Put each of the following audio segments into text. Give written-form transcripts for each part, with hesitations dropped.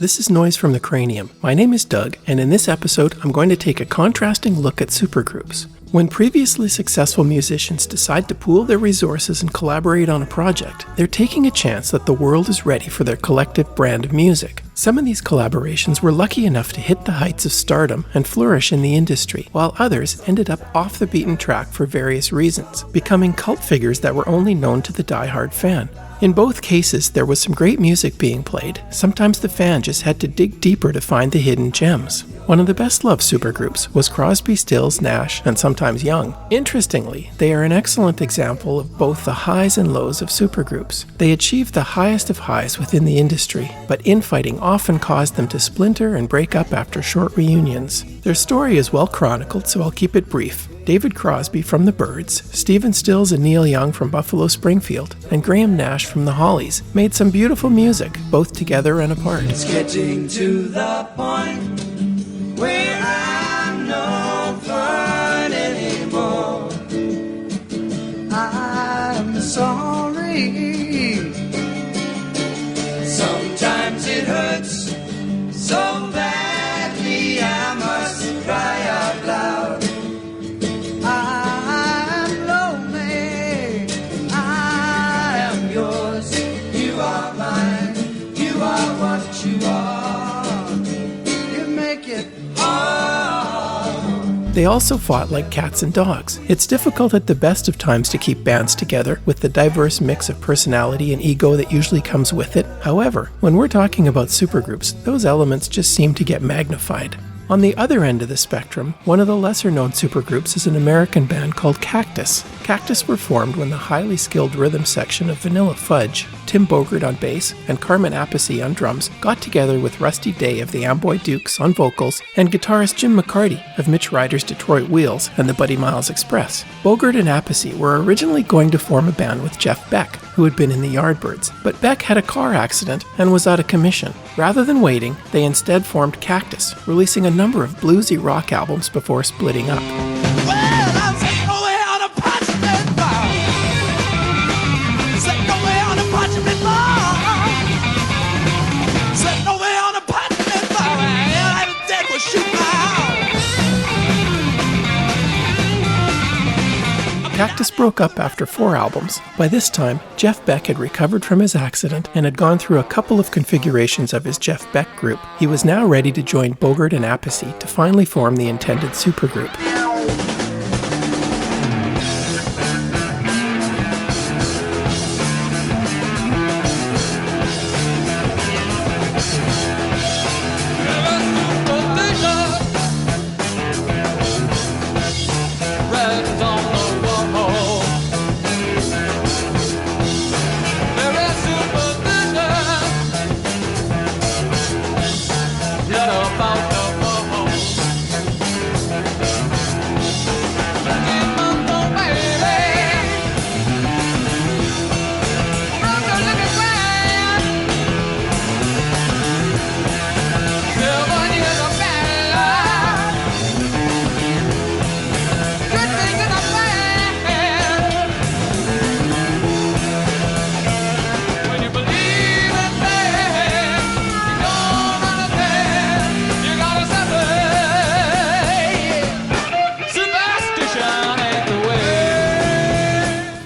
This is Noise from the Cranium. My name is Doug, and in this episode, I'm going to take a contrasting look at supergroups. When previously successful musicians decide to pool their resources and collaborate on a project, they're taking a chance that the world is ready for their collective brand of music. Some of these collaborations were lucky enough to hit the heights of stardom and flourish in the industry, while others ended up off the beaten track for various reasons, becoming cult figures that were only known to the die-hard fan. In both cases, there was some great music being played. Sometimes the fan just had to dig deeper to find the hidden gems. One of the best-loved supergroups was Crosby, Stills, Nash, and sometimes Young. Interestingly, they are an excellent example of both the highs and lows of supergroups. They achieved the highest of highs within the industry, but infighting often caused them to splinter and break up after short reunions. Their story is well chronicled, so I'll keep it brief. David Crosby from the Byrds, Stephen Stills and Neil Young from Buffalo Springfield, and Graham Nash from the Hollies made some beautiful music, both together and apart. It's getting to the point where I'm no fun anymore. I'm sorry. Sometimes it hurts so badly I must cry out loud. I'm lonely, I am yours, you are mine, you are what you are, you make it hard. They also fought like cats and dogs. It's difficult at the best of times to keep bands together with the diverse mix of personality and ego that usually comes with it. However, when we're talking about supergroups, those elements just seem to get magnified. On the other end of the spectrum, one of the lesser-known supergroups is an American band called Cactus. Cactus were formed when the highly skilled rhythm section of Vanilla Fudge, Tim Bogert on bass, and Carmen Appice on drums got together with Rusty Day of the Amboy Dukes on vocals and guitarist Jim McCarty of Mitch Ryder's Detroit Wheels and the Buddy Miles Express. Bogert and Appice were originally going to form a band with Jeff Beck, who had been in the Yardbirds, but Beck had a car accident and was out of commission. Rather than waiting, they instead formed Cactus, releasing a number of bluesy rock albums before splitting up. Cactus broke up after 4 albums. By this time, Jeff Beck had recovered from his accident and had gone through a couple of configurations of his Jeff Beck group. He was now ready to join Bogert and Appice to finally form the intended supergroup.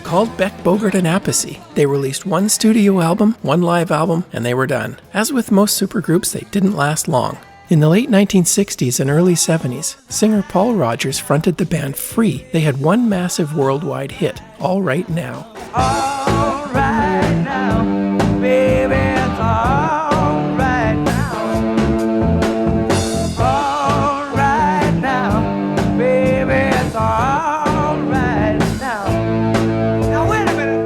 Called Beck, Bogert, and Appice. They released 1 studio album, 1 live album, and they were done. As with most supergroups, they didn't last long. In the late 1960s and early 70s, singer Paul Rodgers fronted the band Free. They had one massive worldwide hit, All Right Now. All right now, baby, it's all right now. All right now, baby, it's all right now. Now wait a minute.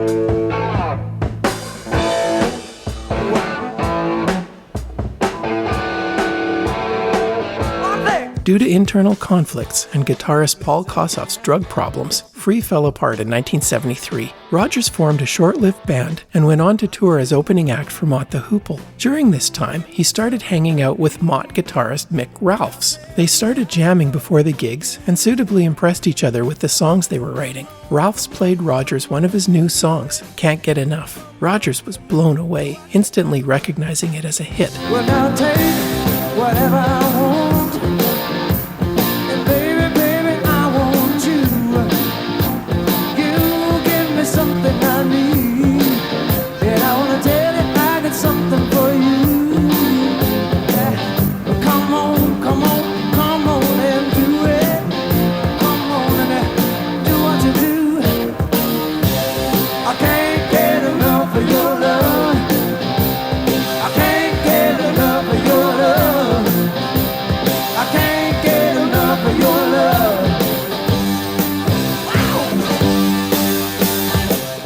due to internal conflicts and guitarist Paul Kossoff's drug problems, Free fell apart in 1973. Rogers formed a short-lived band and went on to tour as opening act for Mott the Hoople. During this time, he started hanging out with Mott guitarist Mick Ralphs. They started jamming before the gigs and suitably impressed each other with the songs they were writing. Ralphs played Rogers one of his new songs, Can't Get Enough. Rogers was blown away, instantly recognizing it as a hit. Well, now take whatever I want. And baby, I want you. You give me something I need. And I want to tell you I got something for you. Yeah. Well, come on, come on, come on and do it. Come on and do what you do. I can't get enough of your love. I can't get enough of your love. I can't get enough of your love.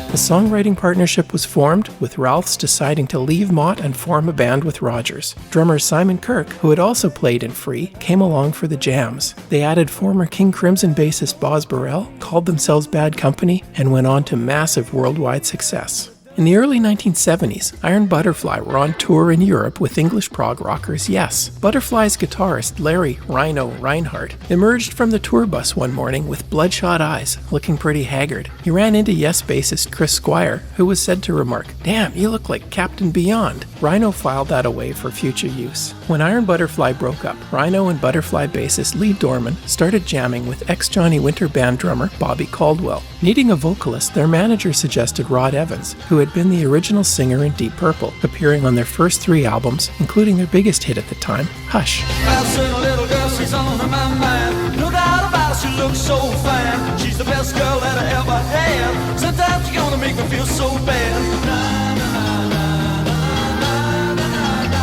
The songwriting partnership was formed, with Ralphs deciding to leave Mott and form a band with Rogers. Drummer Simon Kirke, who had also played in Free, came along for the jams. They added former King Crimson bassist Boz Burrell, called themselves Bad Company, and went on to massive worldwide success. In the early 1970s, Iron Butterfly were on tour in Europe with English prog rockers Yes. Butterfly's guitarist Larry Rhino Reinhardt emerged from the tour bus one morning with bloodshot eyes, looking pretty haggard. He ran into Yes bassist Chris Squire, who was said to remark, "Damn, you look like Captain Beyond." Rhino filed that away for future use. When Iron Butterfly broke up, Rhino and Butterfly bassist Lee Dorman started jamming with ex-Johnny Winter band drummer Bobby Caldwell. Needing a vocalist, their manager suggested Rod Evans, who had been the original singer in Deep Purple, appearing on their first 3 albums, including their biggest hit at the time, Hush. I've seen a little girl, she's on my mind. No doubt about it, she looks so fine. She's the best girl that I ever had. Sometimes you're gonna make me feel so bad. Na, na, na, na, na, na, na, na.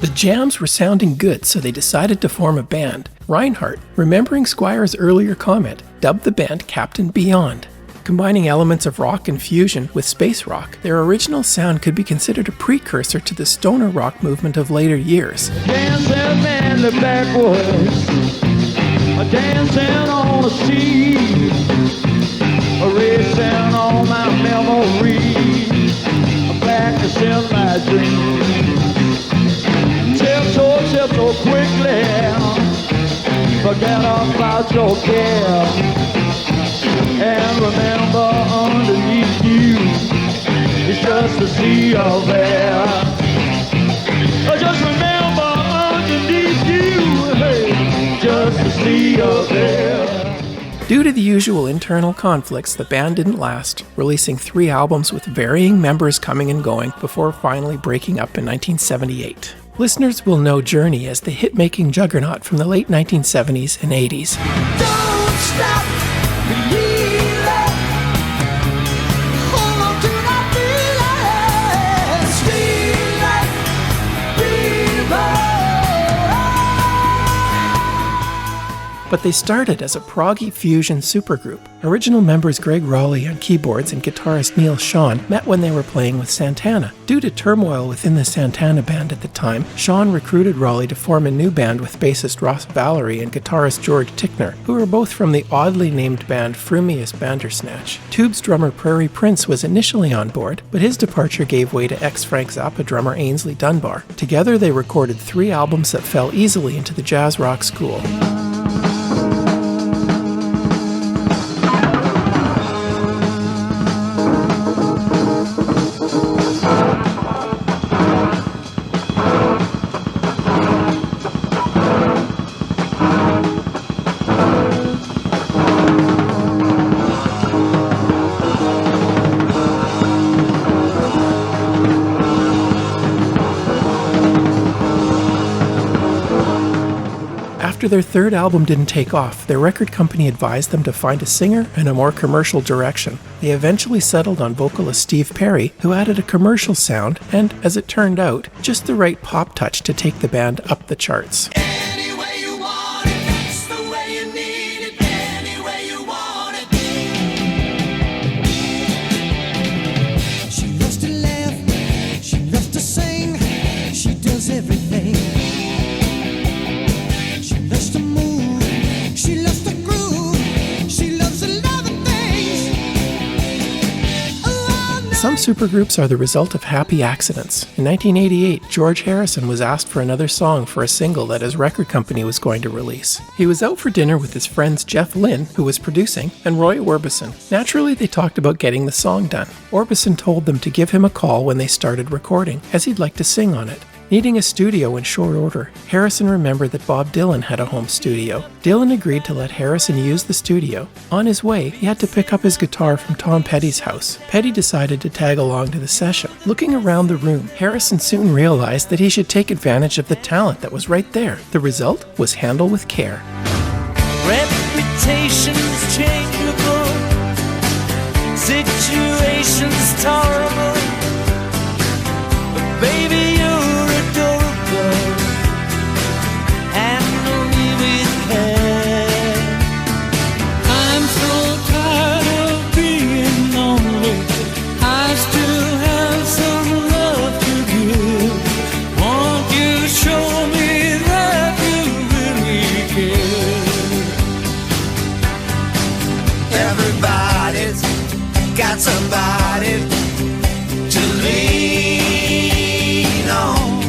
The jams were sounding good, so they decided to form a band. Reinhardt, remembering Squire's earlier comment, dubbed the band Captain Beyond. Combining elements of rock and fusion with space rock, their original sound could be considered a precursor to the stoner rock movement of later years. Dancing in the backwoods, a dancing on the sea, a racing on my memories, a practicing my dreams. Tiptoe quickly, forget about your care, and remember underneath you, it's just a sea of air. Just remember underneath you, hey, just a sea of air. Due to the usual internal conflicts, the band didn't last, releasing 3 albums with varying members coming and going before finally breaking up in 1978. Listeners will know Journey as the hit-making juggernaut from the late 1970s and 80s. Don't stop believing. Hold on to that feeling. Sweet like But they started as a proggy fusion supergroup. Original members Greg Raleigh on keyboards and guitarist Neil Sean met when they were playing with Santana. Due to turmoil within the Santana band at the time, Sean recruited Raleigh to form a new band with bassist Ross Valerie and guitarist George Tickner, who were both from the oddly named band Frumious Bandersnatch. Tube's drummer Prairie Prince was initially on board, but his departure gave way to ex-Frank Zappa drummer Ainsley Dunbar. Together they recorded 3 albums that fell easily into the jazz rock school. After their 3rd album didn't take off, their record company advised them to find a singer and a more commercial direction. They eventually settled on vocalist Steve Perry, who added a commercial sound and, as it turned out, just the right pop touch to take the band up the charts. Any way you want it, it's the way you need it. Any way you want it. everything. She loves to move, she loves to groove, she loves a lot of things. Oh, no. Some supergroups are the result of happy accidents. In 1988, George Harrison was asked for another song for a single that his record company was going to release. He was out for dinner with his friends Jeff Lynne, who was producing, and Roy Orbison. Naturally, they talked about getting the song done. Orbison told them to give him a call when they started recording, as he'd like to sing on it. Needing a studio in short order, Harrison remembered that Bob Dylan had a home studio. Dylan agreed to let Harrison use the studio. On his way, he had to pick up his guitar from Tom Petty's house. Petty decided to tag along to the session. Looking around the room, Harrison soon realized that he should take advantage of the talent that was right there. The result was Handle with Care. Reputation's changeable, situation's tolerable, but baby you're adorable, handle me with care. I'm so tired of being lonely, I still have some love to give. Won't you show me that you really care? Everybody's got somebody to lean on.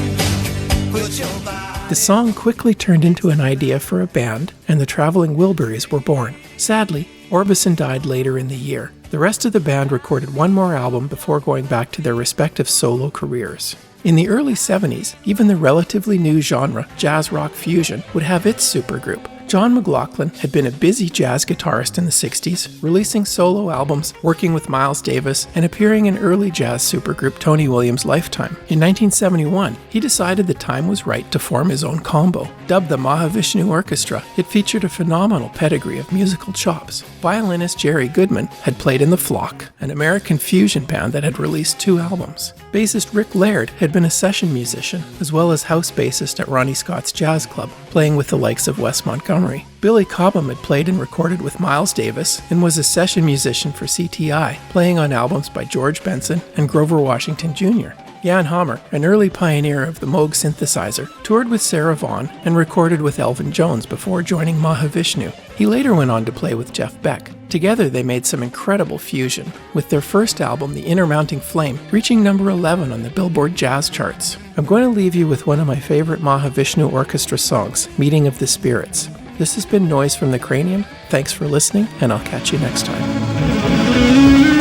Put your body. The song quickly turned into an idea for a band, and the Traveling Wilburys were born. Sadly, Orbison died later in the year. The rest of the band recorded one more album before going back to their respective solo careers. In the early 70s, even the relatively new genre, jazz rock fusion, would have its supergroup. John McLaughlin had been a busy jazz guitarist in the 60s, releasing solo albums, working with Miles Davis, and appearing in early jazz supergroup Tony Williams' Lifetime. In 1971, he decided the time was right to form his own combo. Dubbed the Mahavishnu Orchestra, it featured a phenomenal pedigree of musical chops. Violinist Jerry Goodman had played in The Flock, an American fusion band that had released 2 albums. Bassist Rick Laird had been a session musician, as well as house bassist at Ronnie Scott's Jazz Club, playing with the likes of Wes Montgomery. Billy Cobham had played and recorded with Miles Davis and was a session musician for CTI, playing on albums by George Benson and Grover Washington Jr. Jan Hammer, an early pioneer of the Moog synthesizer, toured with Sarah Vaughan and recorded with Elvin Jones before joining Mahavishnu. He later went on to play with Jeff Beck. Together they made some incredible fusion, with their first album, The Inner Mounting Flame, reaching number 11 on the Billboard Jazz charts. I'm going to leave you with one of my favorite Mahavishnu Orchestra songs, Meeting of the Spirits. This has been Noise from the Cranium. Thanks for listening, and I'll catch you next time.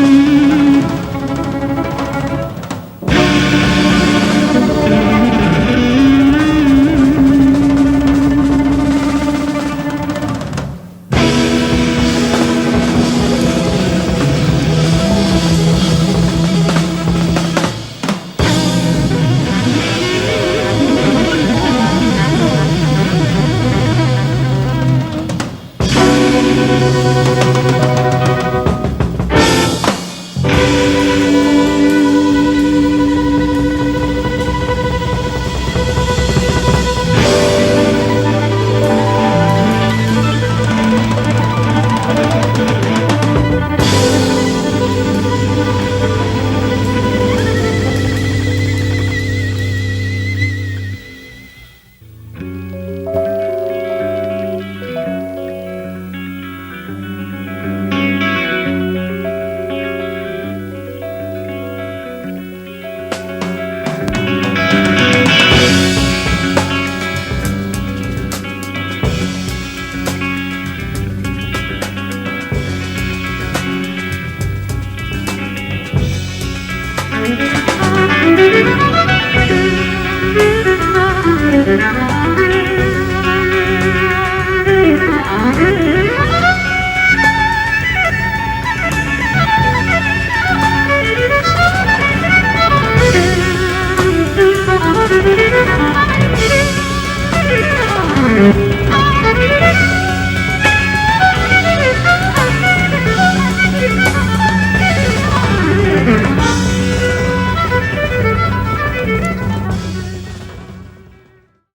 Thank you.